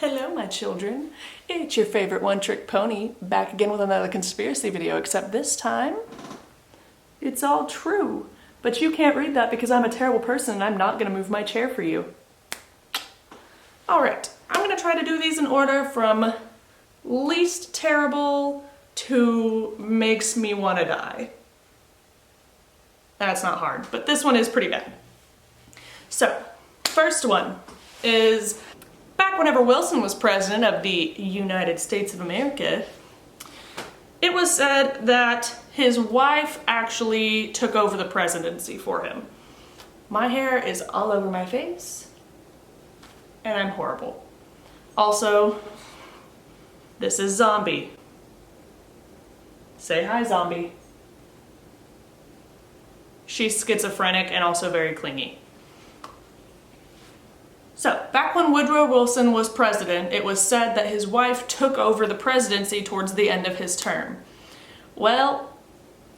Hello, my children. It's your favorite one-trick pony, back again with another conspiracy video, except this time, it's all true. But you can't read that because I'm a terrible person and I'm not gonna move my chair for you. All right, I'm gonna try to do these in order from least terrible to makes me wanna die. That's not hard, but this one is pretty bad. So, first one is back whenever Wilson was president of the United States of America, it was said that his wife actually took over the presidency for him. My hair is all over my face, and I'm horrible. Also, this is Zombie. Say hi, Zombie. She's schizophrenic and also very clingy. So, back when Woodrow Wilson was president, it was said that his wife took over the presidency towards the end of his term. Well,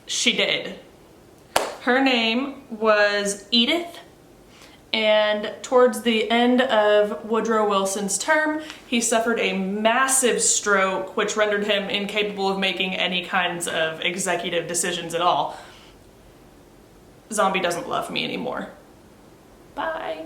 she did. Her name was Edith, and towards the end of Woodrow Wilson's term, he suffered a massive stroke, which rendered him incapable of making any kinds of executive decisions at all. Zombie doesn't love me anymore. Bye.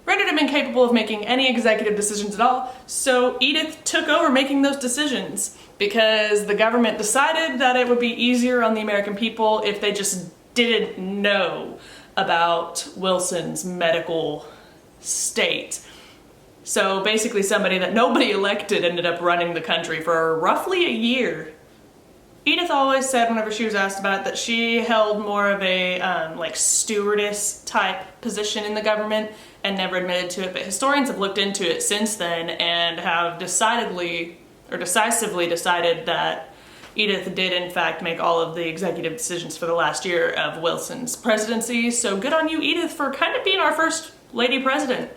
Rendered him incapable of making any executive decisions at all, so Edith took over making those decisions because the government decided that it would be easier on the American people if they just didn't know about Wilson's medical state. So basically somebody that nobody elected ended up running the country for roughly a year. Edith always said whenever she was asked about it that she held more of a like stewardess type position in the government and never admitted to it, but historians have looked into it since then and have decisively decided that Edith did in fact make all of the executive decisions for the last year of Wilson's presidency. So good on you, Edith, for kind of being our first lady president.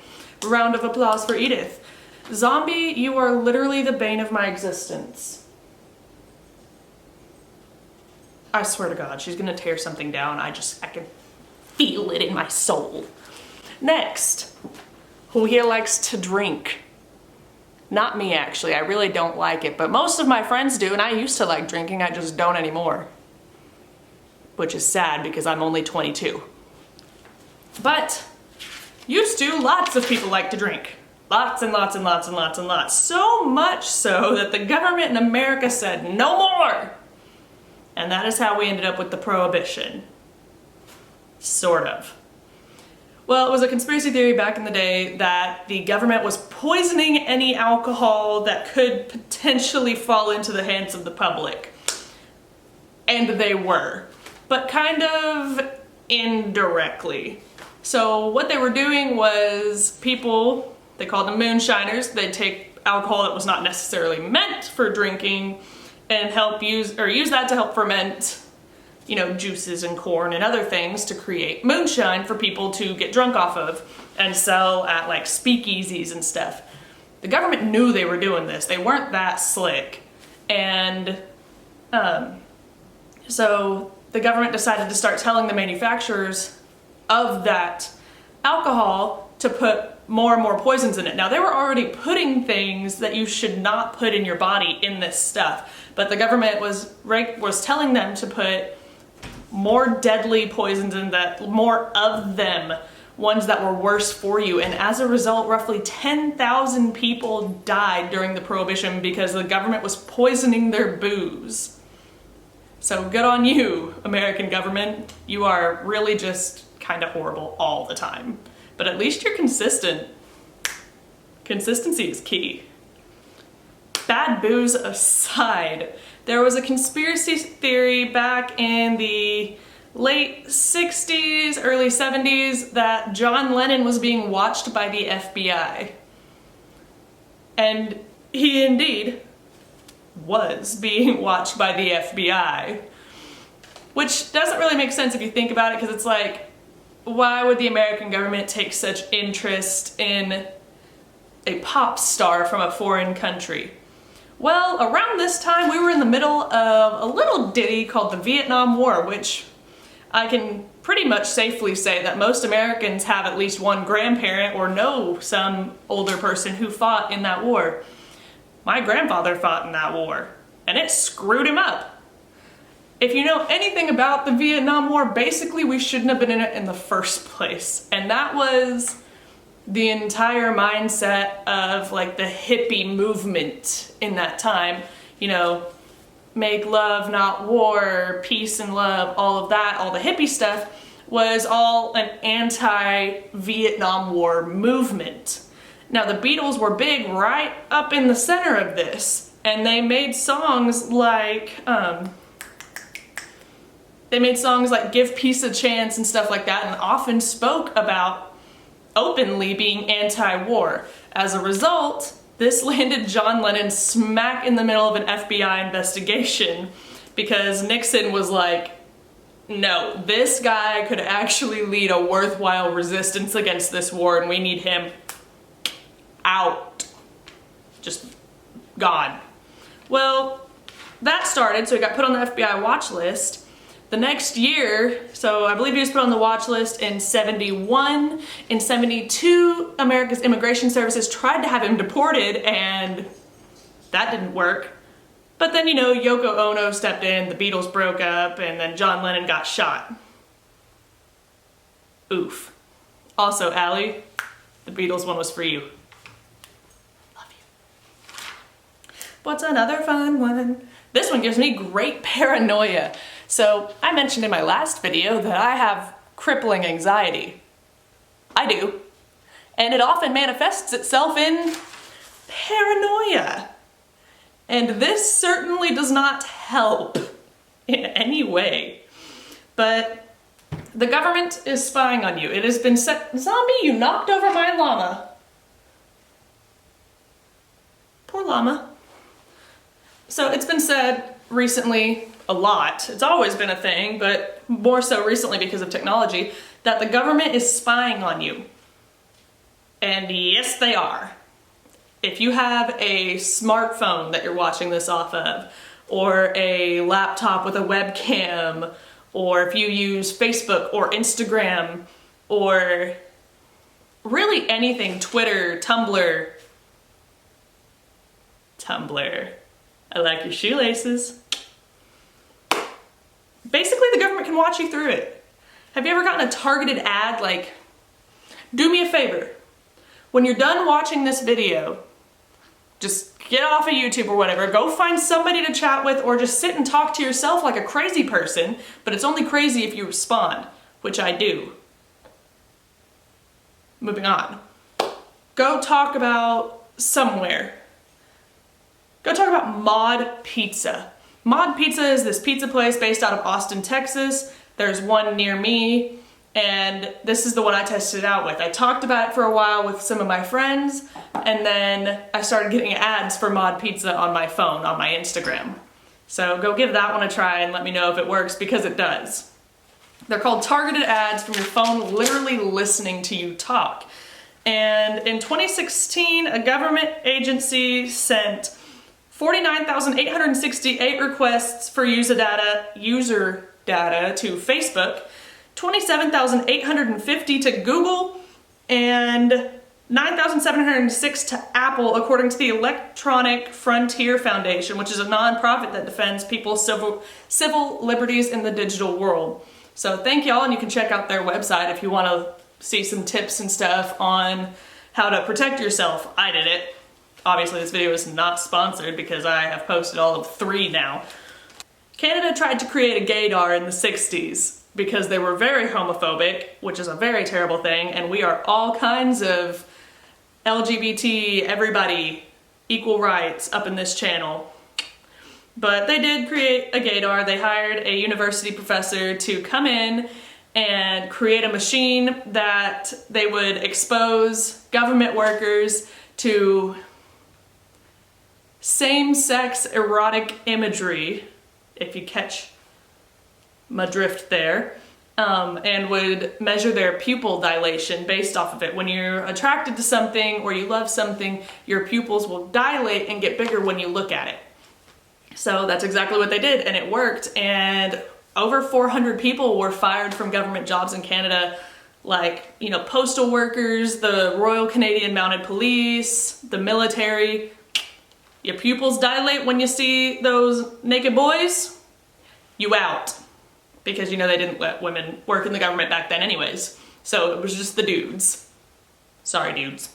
Round of applause for Edith. Zombie, you are literally the bane of my existence. I swear to God, she's gonna tear something down. I can feel it in my soul. Next, who here likes to drink? Not me, actually. I really don't like it, but most of my friends do, and I used to like drinking, I just don't anymore. Which is sad because I'm only 22. But used to, lots of people like to drink. Lots and lots and lots and lots and lots. So much so that the government in America said, no more! And that is how we ended up with the Prohibition. Sort of. Well, it was a conspiracy theory back in the day that the government was poisoning any alcohol that could potentially fall into the hands of the public. And they were. But kind of indirectly. So what they were doing was people, they called them moonshiners, they'd take alcohol that was not necessarily meant for drinking and use that to help ferment, you know, juices and corn and other things to create moonshine for people to get drunk off of and sell at like speakeasies and stuff. The government knew they were doing this. They weren't that slick. And so the government decided to start telling the manufacturers of that alcohol to put more and more poisons in it. Now, they were already putting things that you should not put in your body in this stuff, but the government was telling them to put more deadly poisons in that, more of them, ones that were worse for you. And as a result, roughly 10,000 people died during the Prohibition because the government was poisoning their booze. So good on you, American government. You are really just kind of horrible all the time. But at least you're consistent. Consistency is key. Bad booze aside, there was a conspiracy theory back in the late 60s, early 70s that John Lennon was being watched by the FBI. And he indeed was being watched by the FBI. Which doesn't really make sense if you think about it, because it's like, why would the American government take such interest in a pop star from a foreign country? Well, around this time we were in the middle of a little ditty called the Vietnam War, which I can pretty much safely say that most Americans have at least one grandparent or know some older person who fought in that war. My grandfather fought in that war, and it screwed him up. If you know anything about the Vietnam War, basically we shouldn't have been in it in the first place. And that was the entire mindset of like the hippie movement in that time. You know, make love, not war, peace and love, all of that, all the hippie stuff was all an anti-Vietnam War movement. Now the Beatles were big right up in the center of this, and they made songs like Give Peace a Chance and stuff like that, and often spoke about openly being anti-war. As a result, this landed John Lennon smack in the middle of an FBI investigation because Nixon was like, no, this guy could actually lead a worthwhile resistance against this war and we need him out. Just gone. Well, that started, so he got put on the FBI watch list. The next year, so I believe he was put on the watch list in 71. In 72, America's Immigration Services tried to have him deported, and that didn't work. But then, you know, Yoko Ono stepped in, the Beatles broke up, and then John Lennon got shot. Oof. Also, Allie, the Beatles one was for you. Love you. What's another fun one? This one gives me great paranoia. So, I mentioned in my last video that I have crippling anxiety. I do. And it often manifests itself in paranoia. And this certainly does not help in any way. But the government is spying on you. It has been set. Zombie, you knocked over my llama. Poor llama. So it's been said recently a lot. It's always been a thing, but more so recently because of technology, that the government is spying on you. And yes, they are. If you have a smartphone that you're watching this off of, or a laptop with a webcam, or if you use Facebook or Instagram, or really anything, Twitter, Tumblr. I like your shoelaces. Basically, the government can watch you through it. Have you ever gotten a targeted ad like, do me a favor, when you're done watching this video, just get off of YouTube or whatever, go find somebody to chat with or just sit and talk to yourself like a crazy person, but it's only crazy if you respond, which I do. Moving on. Go talk about somewhere. Go talk about Mod Pizza. Mod Pizza is this pizza place based out of Austin, Texas. There's one near me, and this is the one I tested it out with. I talked about it for a while with some of my friends, and then I started getting ads for Mod Pizza on my phone, on my Instagram. So go give that one a try and let me know if it works, because it does. They're called targeted ads from your phone literally listening to you talk. And in 2016, a government agency sent 49,868 requests for user data to Facebook, 27,850 to Google, and 9,706 to Apple, according to the Electronic Frontier Foundation, which is a nonprofit that defends people's civil liberties in the digital world. So thank y'all, and you can check out their website if you want to see some tips and stuff on how to protect yourself. I did it. Obviously this video is not sponsored because I have posted all of 3 now. Canada tried to create a gaydar in the 60s because they were very homophobic, which is a very terrible thing, and we are all kinds of LGBT, everybody, equal rights up in this channel. But they did create a gaydar. They hired a university professor to come in and create a machine that they would expose government workers to same-sex erotic imagery, if you catch my drift there, and would measure their pupil dilation based off of it. When you're attracted to something or you love something, your pupils will dilate and get bigger when you look at it. So that's exactly what they did, and it worked, and over 400 people were fired from government jobs in Canada, like, you know, postal workers, the Royal Canadian Mounted Police, the military. Your pupils dilate when you see those naked boys, you out. Because, you know, they didn't let women work in the government back then anyways. So it was just the dudes. Sorry, dudes.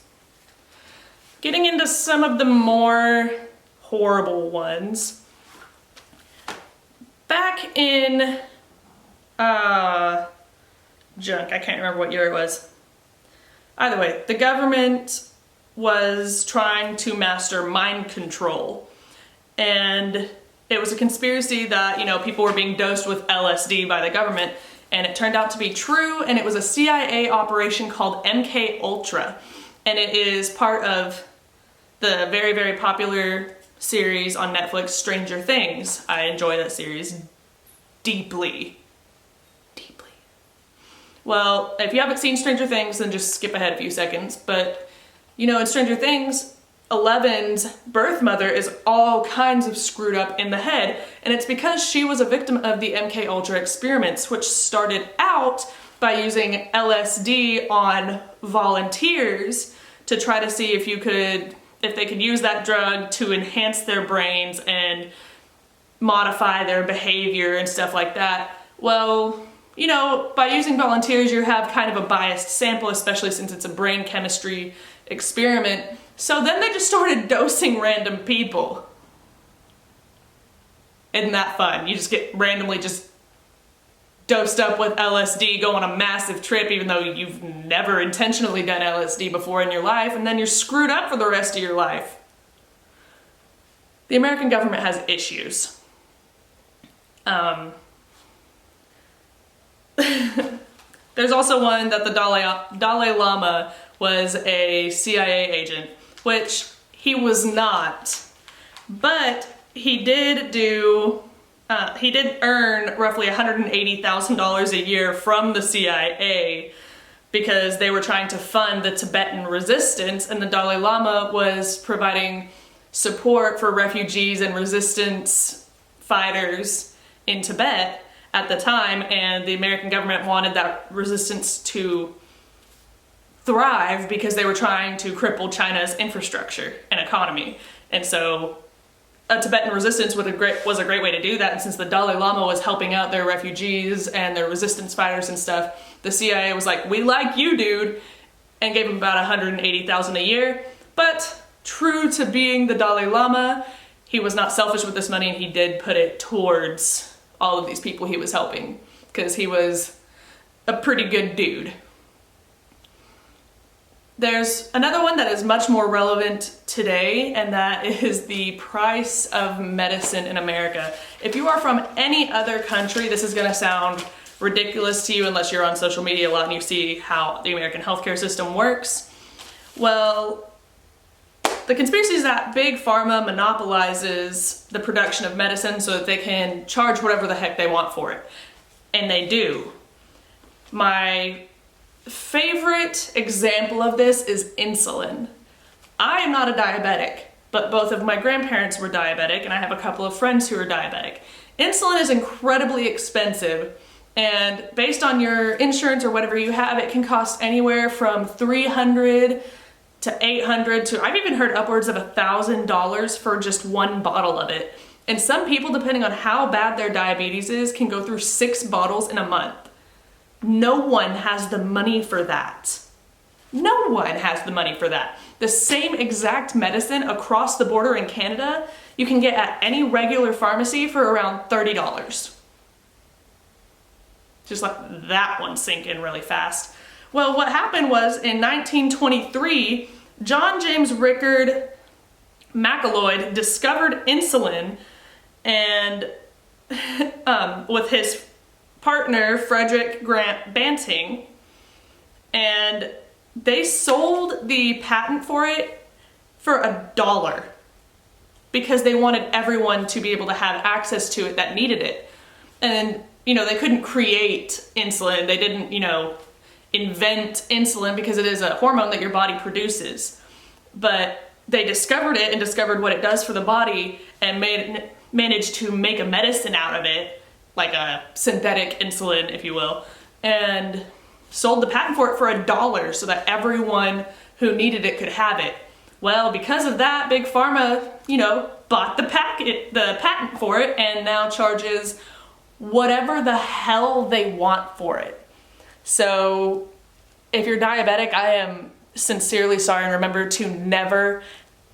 Getting into some of the more horrible ones. Back in, junk, I can't remember what year it was. Either way, the government was trying to master mind control. And it was a conspiracy that, you know, people were being dosed with LSD by the government, and it turned out to be true, and it was a CIA operation called MK Ultra. And it is part of the very, very popular series on Netflix, Stranger Things. I enjoy that series deeply. Deeply. Well, if you haven't seen Stranger Things, then just skip ahead a few seconds. But, you know, in Stranger Things, Eleven's birth mother is all kinds of screwed up in the head, and it's because she was a victim of the MK Ultra experiments, which started out by using LSD on volunteers to try to see if they could use that drug to enhance their brains and modify their behavior and stuff like that. Well, you know, by using volunteers, you have kind of a biased sample, especially since it's a brain chemistry experiment. So then they just started dosing random people. Isn't that fun? You just get randomly just dosed up with LSD, go on a massive trip even though you've never intentionally done LSD before in your life, and then you're screwed up for the rest of your life. The American government has issues. There's also one that the Dalai Lama was a CIA agent, which he was not, but he did earn roughly $180,000 a year from the CIA because they were trying to fund the Tibetan resistance, and the Dalai Lama was providing support for refugees and resistance fighters in Tibet at the time, and the American government wanted that resistance to thrive because they were trying to cripple China's infrastructure and economy. And so a Tibetan resistance was a great way to do that, and since the Dalai Lama was helping out their refugees and their resistance fighters and stuff, the CIA was like, we like you, dude, and gave him about $180,000 a year. But true to being the Dalai Lama, he was not selfish with this money, and he did put it towards all of these people he was helping, because he was a pretty good dude. There's another one that is much more relevant today, and that is the price of medicine in America. If you are from any other country, this is gonna sound ridiculous to you unless you're on social media a lot and you see how the American healthcare system works. Well, the conspiracy is that Big Pharma monopolizes the production of medicine so that they can charge whatever the heck they want for it. And they do. My favorite example of this is insulin. I am not a diabetic, but both of my grandparents were diabetic, and I have a couple of friends who are diabetic. Insulin is incredibly expensive, and based on your insurance or whatever you have, it can cost anywhere from $300 to $800 to, I've even heard upwards of $1,000 for just one bottle of it. And some people, depending on how bad their diabetes is, can go through 6 bottles in a month. No one has the money for that. No one has the money for that. The same exact medicine across the border in Canada, you can get at any regular pharmacy for around $30. Just let that one sink in really fast. Well, what happened was in 1923, John James Rickard McElroy discovered insulin, and with his partner Frederick Grant Banting, and they sold the patent for it for $1 because they wanted everyone to be able to have access to it that needed it. And, you know, they couldn't create insulin. They didn't, you know, invent insulin because it is a hormone that your body produces. But they discovered it and discovered what it does for the body and managed to make a medicine out of it like a synthetic insulin, if you will, and sold the patent for it for $1 so that everyone who needed it could have it. Well, because of that, Big Pharma, bought the patent for it and now charges whatever the hell they want for it. So if you're diabetic, I am sincerely sorry, and remember to never,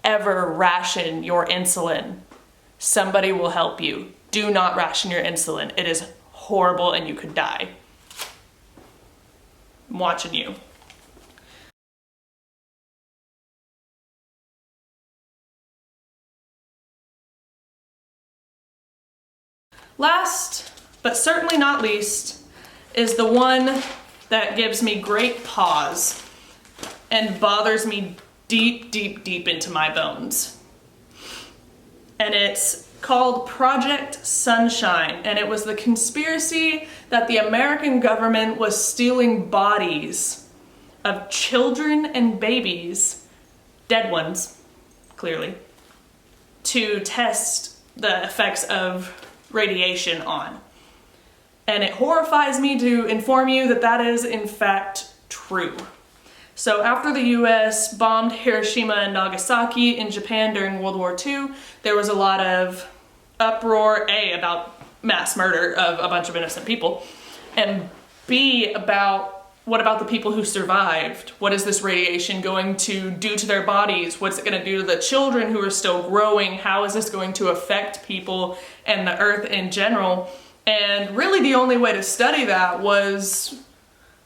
ever ration your insulin. Somebody will help you. Do not ration your insulin. It is horrible and you could die. I'm watching you. Last, but certainly not least, is the one that gives me great pause and bothers me deep, deep, deep into my bones. And it's called Project Sunshine, and it was the conspiracy that the American government was stealing bodies of children and babies, dead ones, clearly, to test the effects of radiation on. And it horrifies me to inform you that that is in fact true. So after the US bombed Hiroshima and Nagasaki in Japan during World War II, there was a lot of uproar, A, about mass murder of a bunch of innocent people, and B, about what about the people who survived? What is this radiation going to do to their bodies? What's it going to do to the children who are still growing? How is this going to affect people and the earth in general? And really the only way to study that was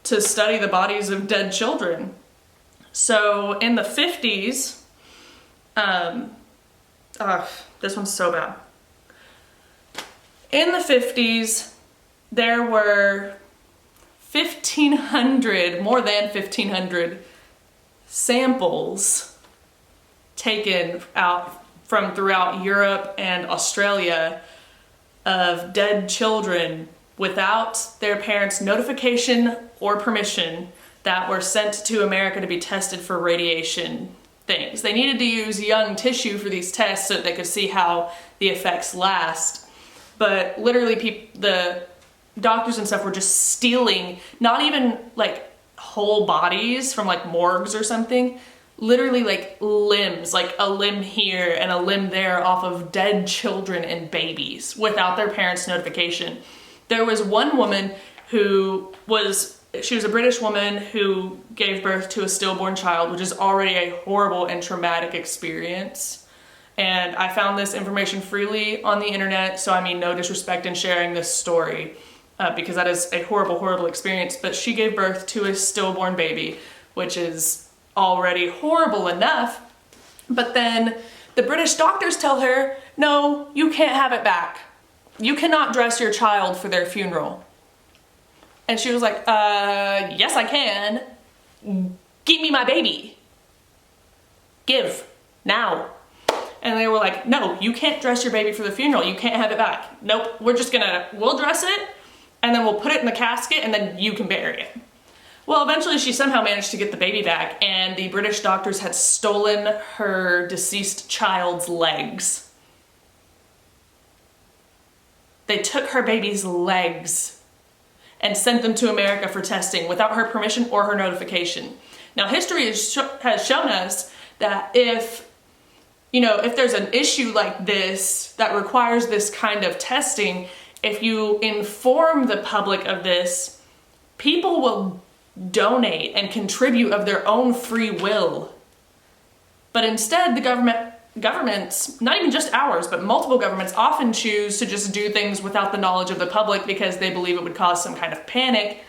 to study the bodies of dead children. So in the 50s, this one's so bad. In the 50s, there were more than 1,500 samples taken out from throughout Europe and Australia of dead children without their parents' notification or permission that were sent to America to be tested for radiation things. They needed to use young tissue for these tests so that they could see how the effects last. But literally the doctors and stuff were just stealing, not even like whole bodies from like morgues or something, literally like limbs, like a limb here and a limb there off of dead children and babies without their parents' notification. There was one woman she was a British woman who gave birth to a stillborn child, which is already a horrible and traumatic experience. And I found this information freely on the internet, so I mean no disrespect in sharing this story, because that is a horrible, horrible experience. But she gave birth to a stillborn baby, which is already horrible enough. But then the British doctors tell her, no, you can't have it back. You cannot dress your child for their funeral. And she was like, yes I can. Give me my baby. Give, now. And they were like, no, you can't dress your baby for the funeral. You can't have it back. Nope, we'll dress it, and then we'll put it in the casket, and then you can bury it. Well, eventually she somehow managed to get the baby back, and the British doctors had stolen her deceased child's legs. They took her baby's legs and sent them to America for testing without her permission or her notification. Now, history has shown us that if there's an issue like this that requires this kind of testing, if you inform the public of this, people will donate and contribute of their own free will. But instead, the governments, not even just ours, but multiple governments often choose to just do things without the knowledge of the public because they believe it would cause some kind of panic.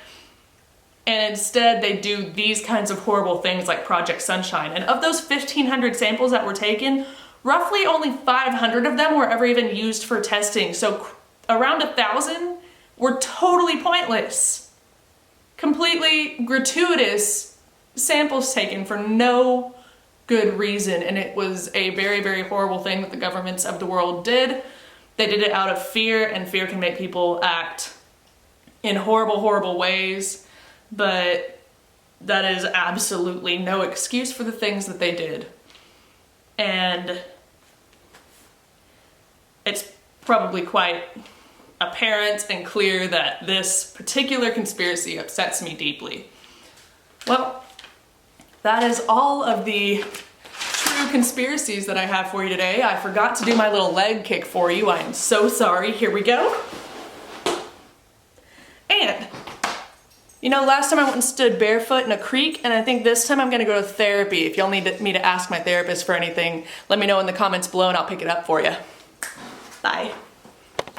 And instead they do these kinds of horrible things like Project Sunshine. And of those 1,500 samples that were taken, roughly only 500 of them were ever even used for testing. So around 1,000 were totally pointless. Completely gratuitous samples taken for no good reason. And it was a very, very horrible thing that the governments of the world did. They did it out of fear, and fear can make people act in horrible, horrible ways. But that is absolutely no excuse for the things that they did. And it's probably quite apparent and clear that this particular conspiracy upsets me deeply. Well, that is all of the true conspiracies that I have for you today. I forgot to do my little leg kick for you. I am so sorry. Here we go. And, you know, last time I went and stood barefoot in a creek, and I think this time I'm gonna go to therapy. If y'all need me to ask my therapist for anything, let me know in the comments below and I'll pick it up for you. Bye.